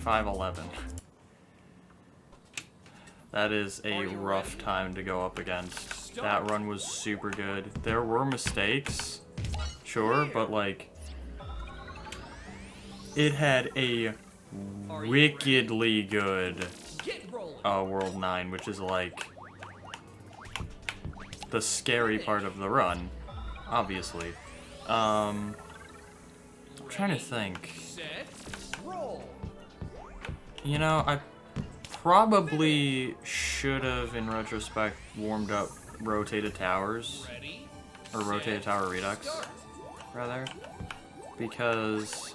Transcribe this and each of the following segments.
25-11. That is a rough time to go up against. That run was super good. There were mistakes, sure, but like, it had a wickedly good World 9, which is like the scary part of the run, obviously. I'm trying to think. You know, I probably should have, in retrospect, warmed up rotated towers, or rotated tower redux, rather, because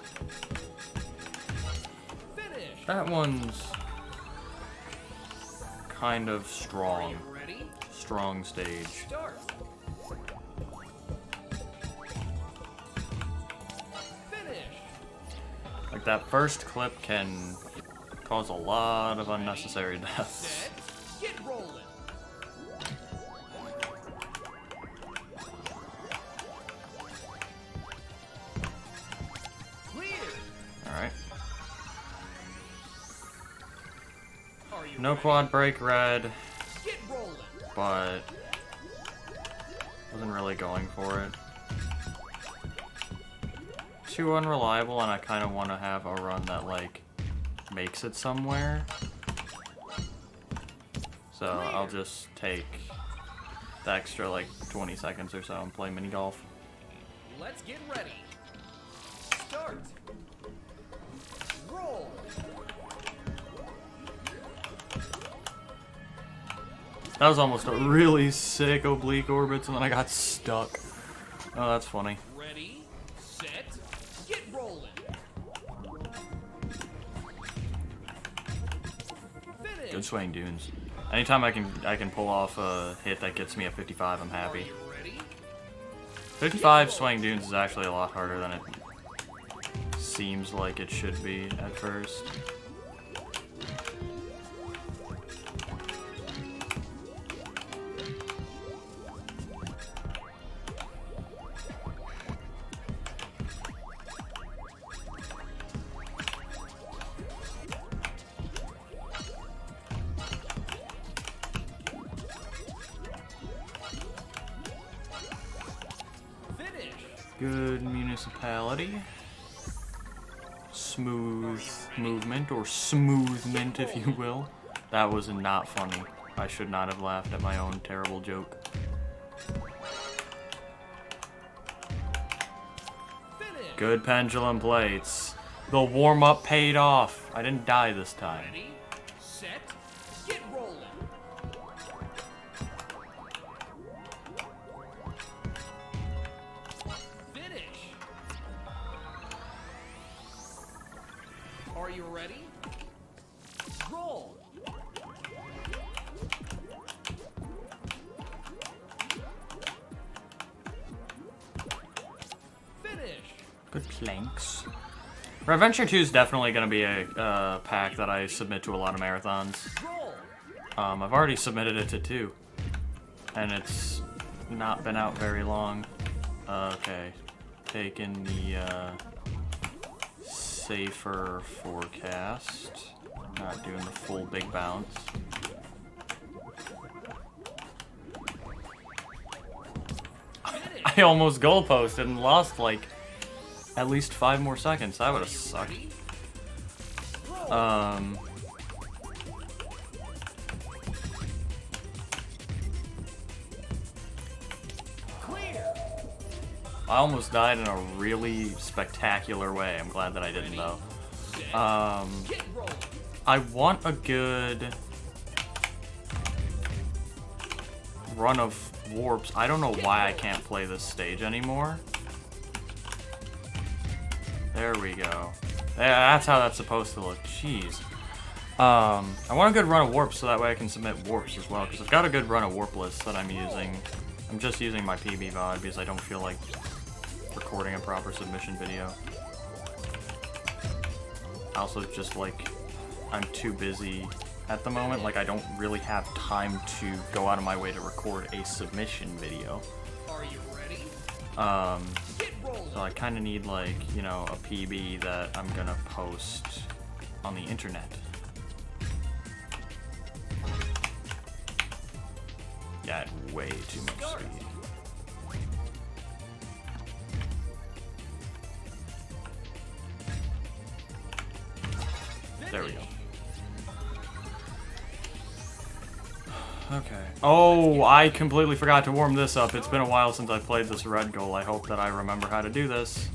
that one's kind of strong stage. Like, that first clip can cause a lot of unnecessary deaths. Alright. No quad break red, but wasn't really going for it. Too unreliable, and I kind of want to have a run that, like, makes it somewhere. So I'll just take the extra, like, 20 seconds or so and play mini golf. Let's get ready. Start. Roll. That was almost a really sick oblique orbits, and then I got stuck. Oh, that's funny. Ready, set, get rolling. Finish. Good swing dunes. Anytime I can pull off a hit that gets me a 55, I'm happy. 55 swing dunes is actually a lot harder than it seems like it should be at first. Good municipality. Smooth movement, or smoothment, if you will. That was not funny. I should not have laughed at my own terrible joke. Good pendulum plates. The warm-up paid off. I didn't die this time. Ready, set, get rolling. Are you ready? Roll! Finish! Good planks. Ratventure 2 is definitely going to be a pack that I submit to a lot of marathons. Roll! I've already submitted it to 2, and it's not been out very long. Okay, taking the safer forecast, not doing the full big bounce. I almost goalposted and lost like at least 5 more seconds. That would have sucked. I almost died in a really spectacular way. I'm glad that I didn't, though. I want a good run of warps. I don't know why I can't play this stage anymore. There we go. Yeah, that's how that's supposed to look. Jeez. I want a good run of warps so that way I can submit warps as well, because I've got a good run of warp list that I'm using. I'm just using my PB VOD because I don't feel like recording a proper submission video. Also, just like, I'm too busy at the moment. Like, I don't really have time to go out of my way to record a submission video. Are you ready? So I kind of need, like, you know, a PB that I'm gonna post on the internet. Yeah, way too much speed. There we go. Okay. Oh, I completely forgot to warm this up. It's been a while since I played this red goal. I hope that I remember how to do this.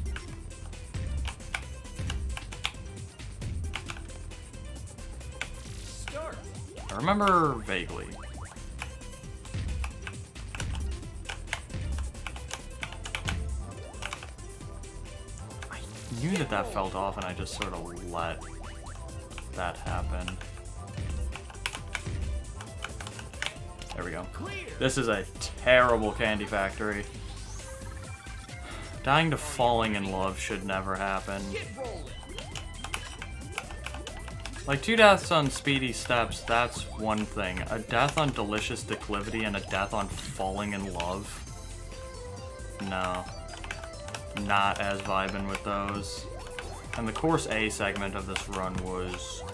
Start. I remember vaguely. I knew that that felt off and I just sort of let that happen. There we go. This is a terrible candy factory. Dying to falling in love should never happen. Like, 2 deaths on speedy steps, that's one thing. A death on delicious declivity and a death on falling in love? No. Not as vibing with those. And the course A segment of this run was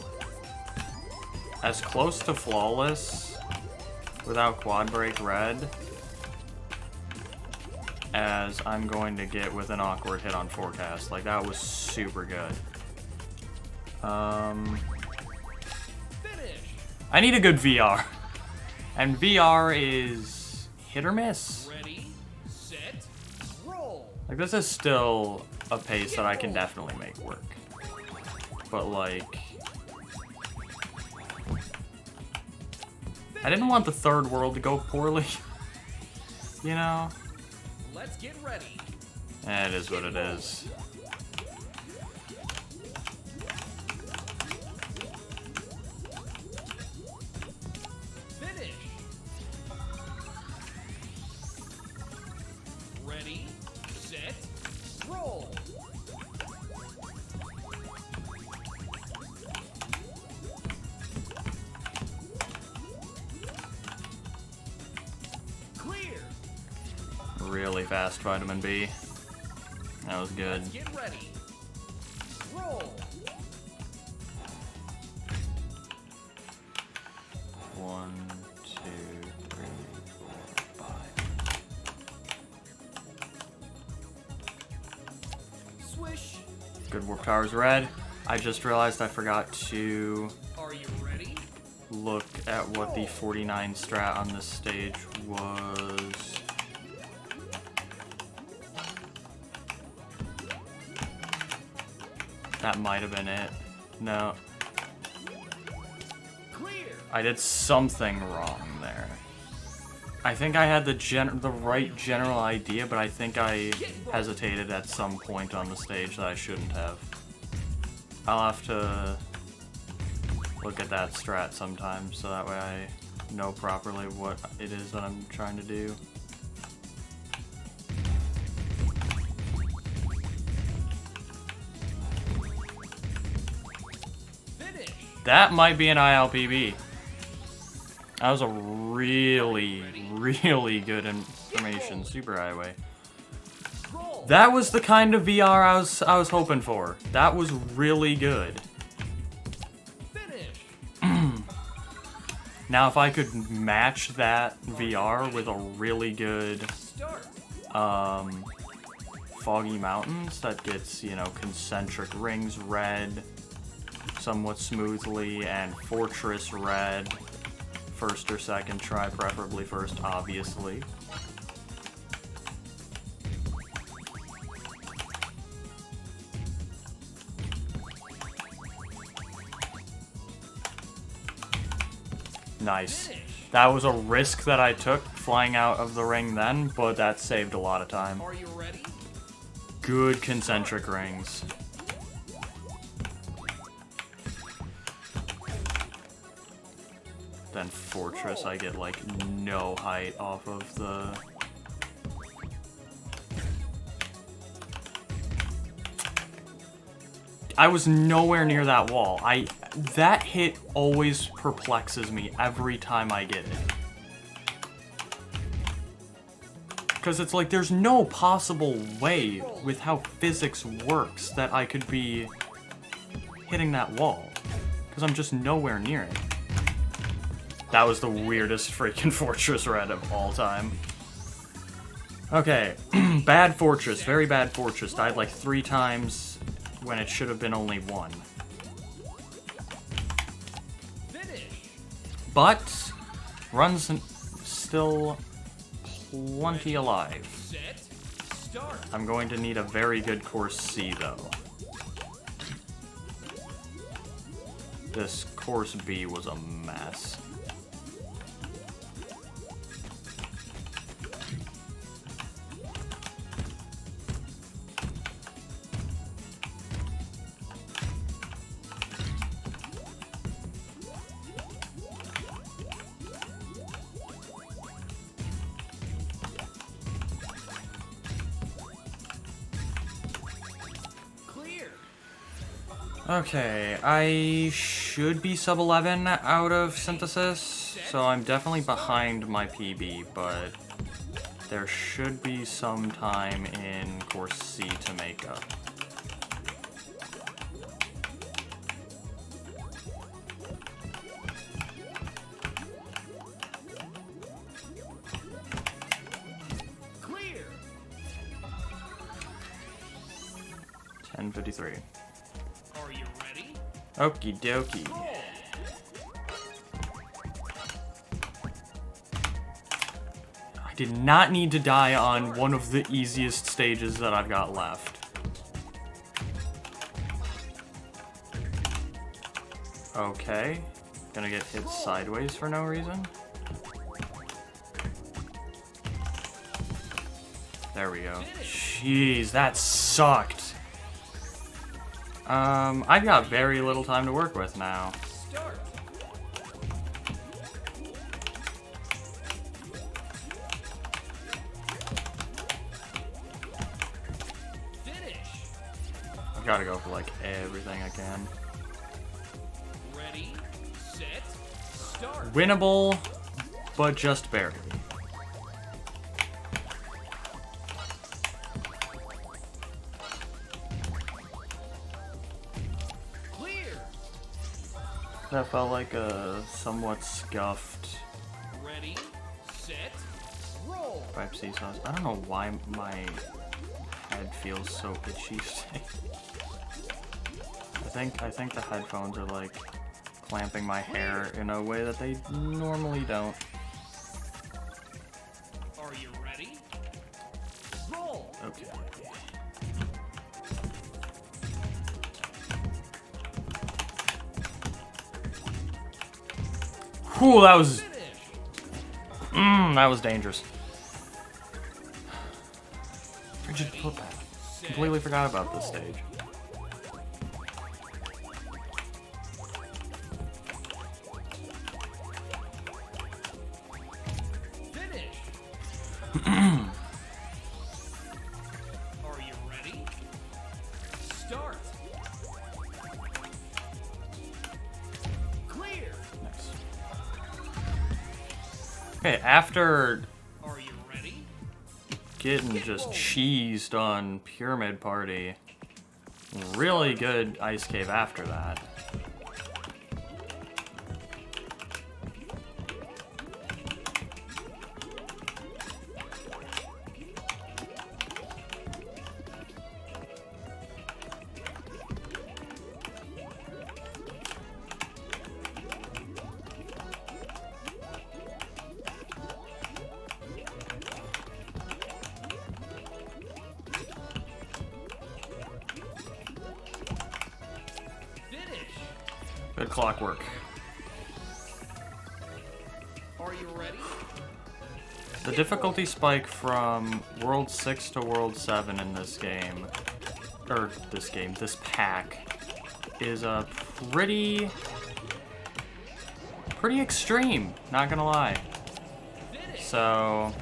as close to flawless without quad break red as I'm going to get with an awkward hit on forecast. Like, that was super good. I need a good VR. And VR is hit or miss. Ready, set, roll. Like, this is still a pace that I can definitely make work. But, like, I didn't want the third world to go poorly. You know? Let's get ready. It is what it is. Finish. Ready, set, roll. Clear. Really fast vitamin B. That was good. Let's get ready. Roll. 1, 2, 3, 4, 5. Swish. Good warp tower's red. I just realized I forgot to Are you ready? look at what the 49 strat on this stage was. That might have been it. No. Clear. I did something wrong there. I think I had the right general idea, but I think I hesitated at some point on the stage that I shouldn't have. I'll have to look at that strat sometime, so that way I know properly what it is that I'm trying to do. Finish. That might be an ILPB. That was a really, really good information. Super highway. Roll. That was the kind of VR I was hoping for. That was really good. Finish. Now, if I could match that VR with a really good Start. Foggy Mountains that gets, you know, concentric rings red somewhat smoothly and Fortress red first or second try, preferably first, obviously. Nice. That was a risk that I took flying out of the ring then, but that saved a lot of time. Are you ready? Good concentric rings. Then Fortress, I get like no height off of the... I was nowhere near that wall. That hit always perplexes me every time I get it. Because it's like, there's no possible way with how physics works that I could be hitting that wall. because I'm just nowhere near it. That was the weirdest freaking fortress red of all time. Okay, bad fortress, very bad fortress. Died like 3 times when it should have been only 1. But runs still plenty alive. I'm going to need a very good course C though. This course B was a mess. Okay, I should be sub 11 out of synthesis, so I'm definitely behind my PB, but there should be some time in course C to make up. Clear. 10:53. Are you ready? Okie dokie. I did not need to die on one of the easiest stages that I've got left. Okay. Gonna get hit sideways for no reason. There we go. Jeez, that sucked. I've got very little time to work with now. Start. Finish. I've got to go for like everything I can. Ready, set, start. Winnable, but just barely. That felt like a somewhat scuffed Ready, set, roll. 5C sauce. I don't know why my head feels so itchy today. I think the headphones are like clamping my hair in a way that they normally don't. Are you ready? Roll. Okay. Whew, that was... that was dangerous. Frigid footpath. Completely forgot about this stage. Finish. Are you ready? Start. Clear. Nice. Okay, after Are you ready? getting just cheesed on Pyramid Party, really good Ice Cave after that. Good clockwork. Are you ready? The difficulty spike from World 6 to World 7 in this game, this pack, is a pretty extreme, not gonna lie. So,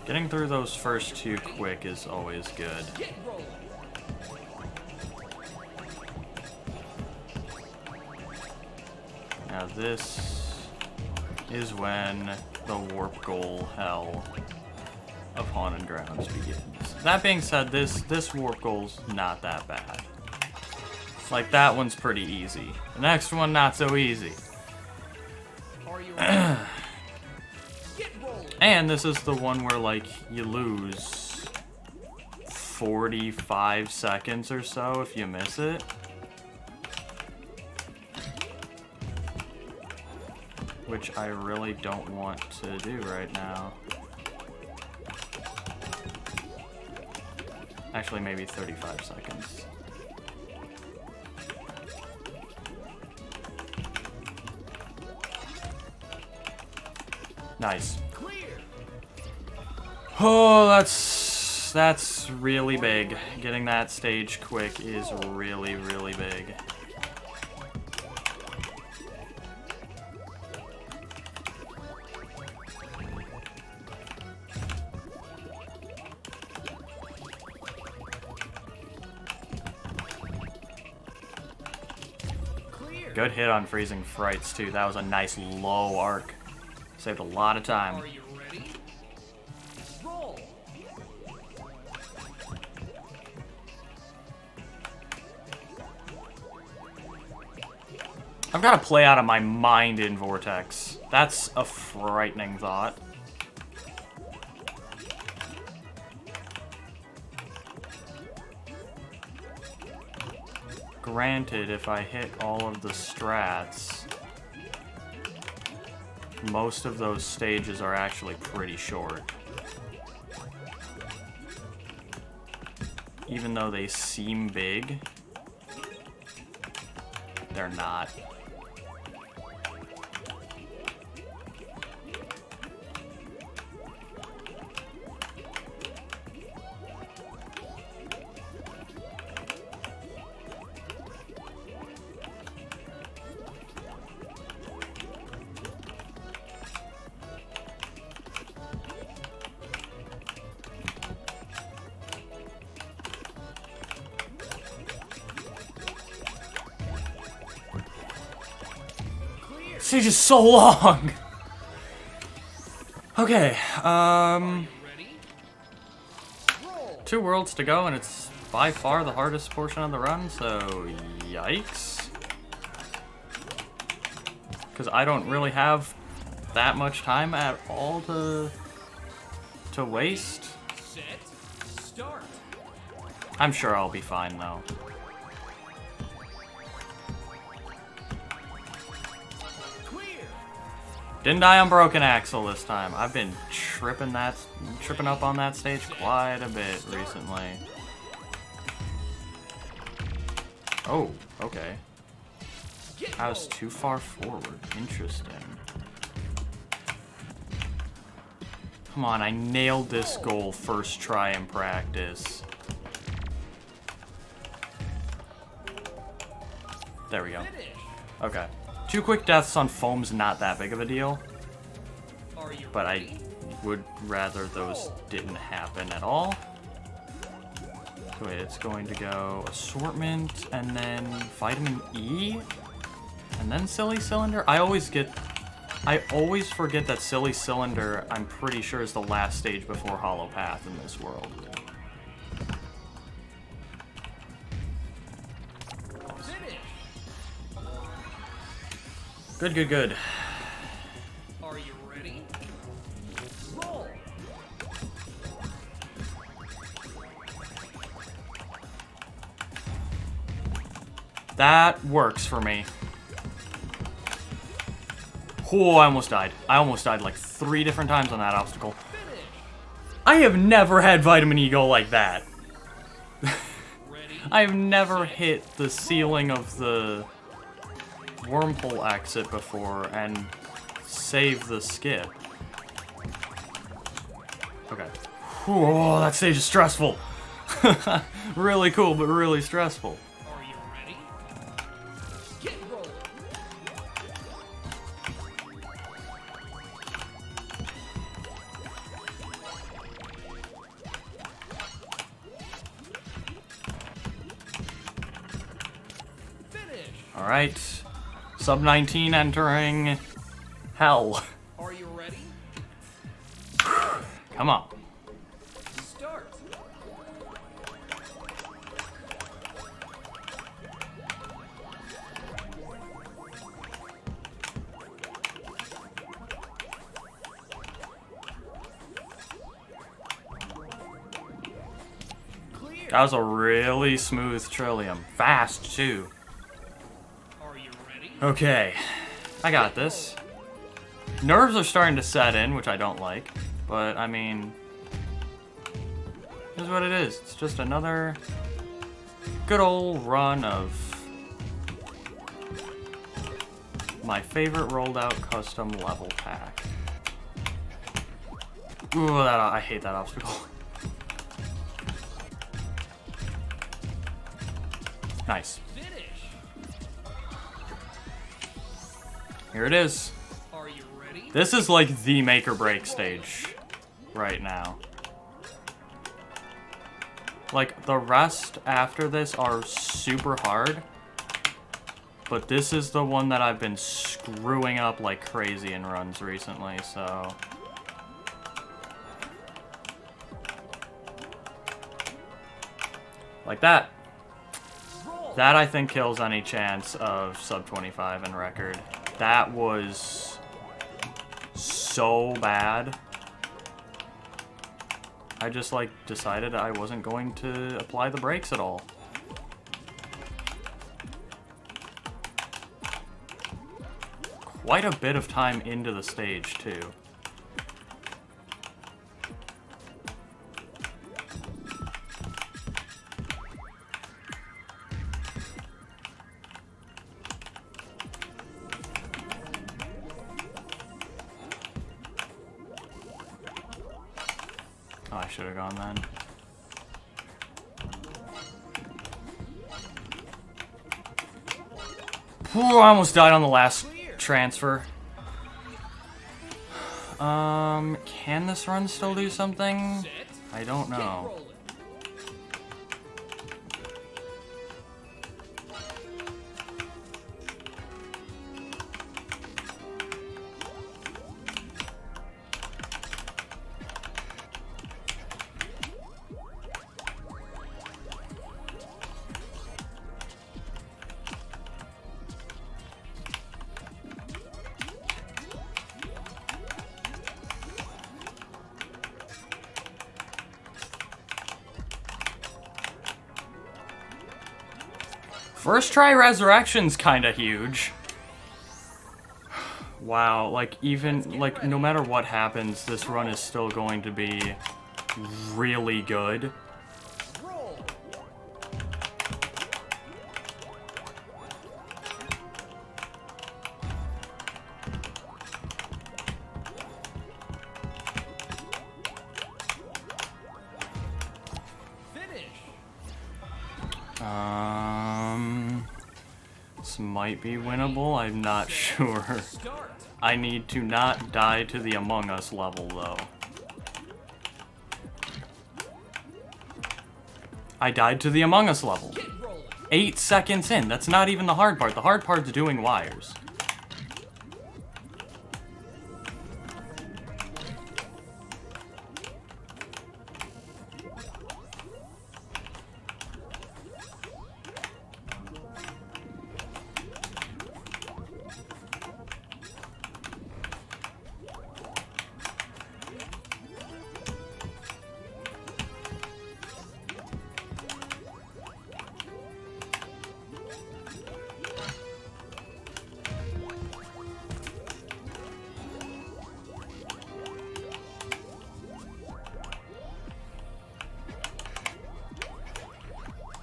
getting through those first 2 quick is always good. Get rolling. Now this is when the warp goal hell of Haunted Grounds begins. That being said, this warp goal's not that bad. Like, that one's pretty easy. The next one, not so easy. Are you ready? Get rolling. And this is the one where, like, you lose 45 seconds or so if you miss it. Which I really don't want to do right now. Actually, maybe 35 seconds. Nice. Clear. Oh, that's really big. Getting that stage quick is really, really big. Clear. Good hit on Freezing Frights, too. That was a nice low arc. Saved a lot of time. Are you ready? Roll. I've got to play out of my mind in Vortex. That's a frightening thought. Granted, if I hit all of the strats, most of those stages are actually pretty short. Even though they seem big, they're not. Stage is so long. Okay, Ready? Roll. 2 worlds to go, and it's by far the hardest portion of the run, so yikes. Because I don't really have that much time at all to waste. Set. Start. I'm sure I'll be fine, though. Clear. Didn't die on Broken Axle this time. I've been tripping up on that stage quite a bit recently. Oh, okay. Get I was rolling. too far forward. Interesting. Come on, I nailed this goal first try in practice. There we go. Finish. Okay. 2 quick deaths on foam's not that big of a deal, Are you but I ready? would rather those didn't happen at all. So wait, it's going to go assortment, and then vitamin E, and then silly cylinder. I always forget that silly cylinder, I'm pretty sure, is the last stage before Hollow Path in this world. Finish. Good, good, good. Are you ready? Roll. That works for me. Oh, I almost died. I almost died like 3 different times on that obstacle. Finish. I have never had vitamin E go like that. Ready? I have never hit the ceiling of the wormhole exit before and save the skip. Okay. Oh, that stage is stressful. Really cool, but really stressful. Are you ready? Get rolling. Finish. All right. Sub 19 entering hell. Are you ready? Come on. Start. That was a really smooth Trillium. Fast, too. Are you ready? Okay. I got this. Nerves are starting to set in, which I don't like. But, I mean... Here's what it is. It's just another good old run of my favorite rolled out custom level pack. Ooh, I hate that obstacle. Nice. Finish. Here it is. Are you ready? This is like the make or break stage right now. Like, the rest after this are super hard, but this is the one that I've been screwing up like crazy in runs recently, so... Like that. That, I think, kills any chance of sub 25 in record. That was so bad. I just, like, decided I wasn't going to apply the brakes at all. Quite a bit of time into the stage, too. Oh, I should have gone then. Ooh, I almost died on the last transfer. Can this run still do something? Set. I don't Get know. rolling. First try resurrection's kinda huge. Wow, like even, like no matter what happens, this run is still going to be really good. Roll. Finish. This might be winnable, I'm not sure. Start. I need to not die to the Among Us level, though. I died to the Among Us level. Get rolling. 8 seconds in, that's not even the hard part. The hard part's doing wires.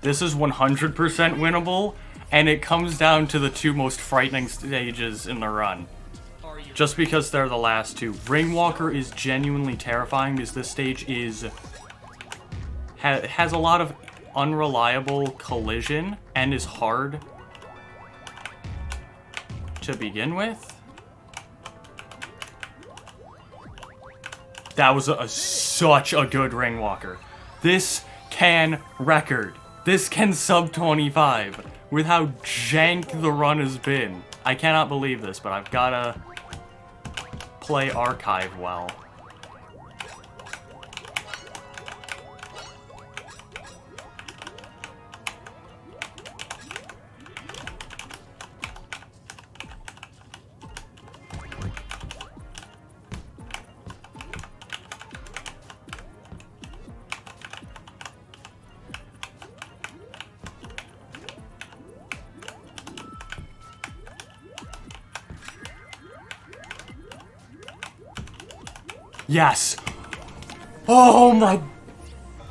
This is 100% winnable, and it comes down to the two most frightening stages in the run. Are you Just because they're the last two. Ringwalker is genuinely terrifying because this stage is... has a lot of unreliable collision and is hard to begin with. That was such a good Ringwalker. This can record. This can sub 25 with how jank the run has been. I cannot believe this, but I've gotta play Archive well. Yes. Oh my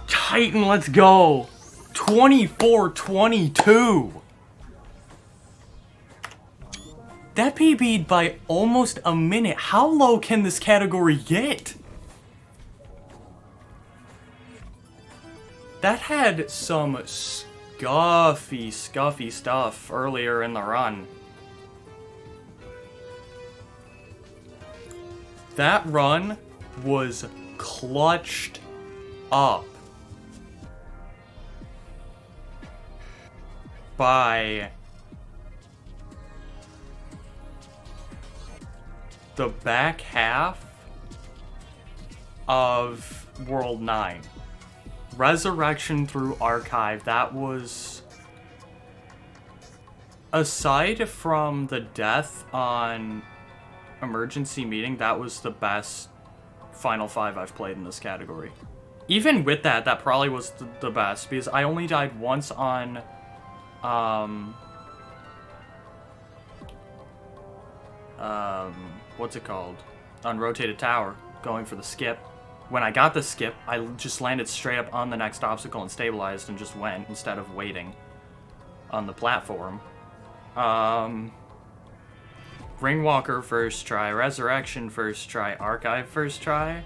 Titan, let's go. 24-22. That PB'd by almost a minute. How low can this category get? That had some scuffy stuff earlier in the run. That run was clutched up by the back half of World 9. Resurrection through Archive, that was... Aside from the death on Emergency Meeting, that was the best Final 5 I've played in this category. Even with that, that probably was the best, because I only died once on... what's it called? On Rotated Tower, going for the skip. When I got the skip, I just landed straight up on the next obstacle and stabilized and just went instead of waiting on the platform. Ringwalker first try, Resurrection first try, Archive first try.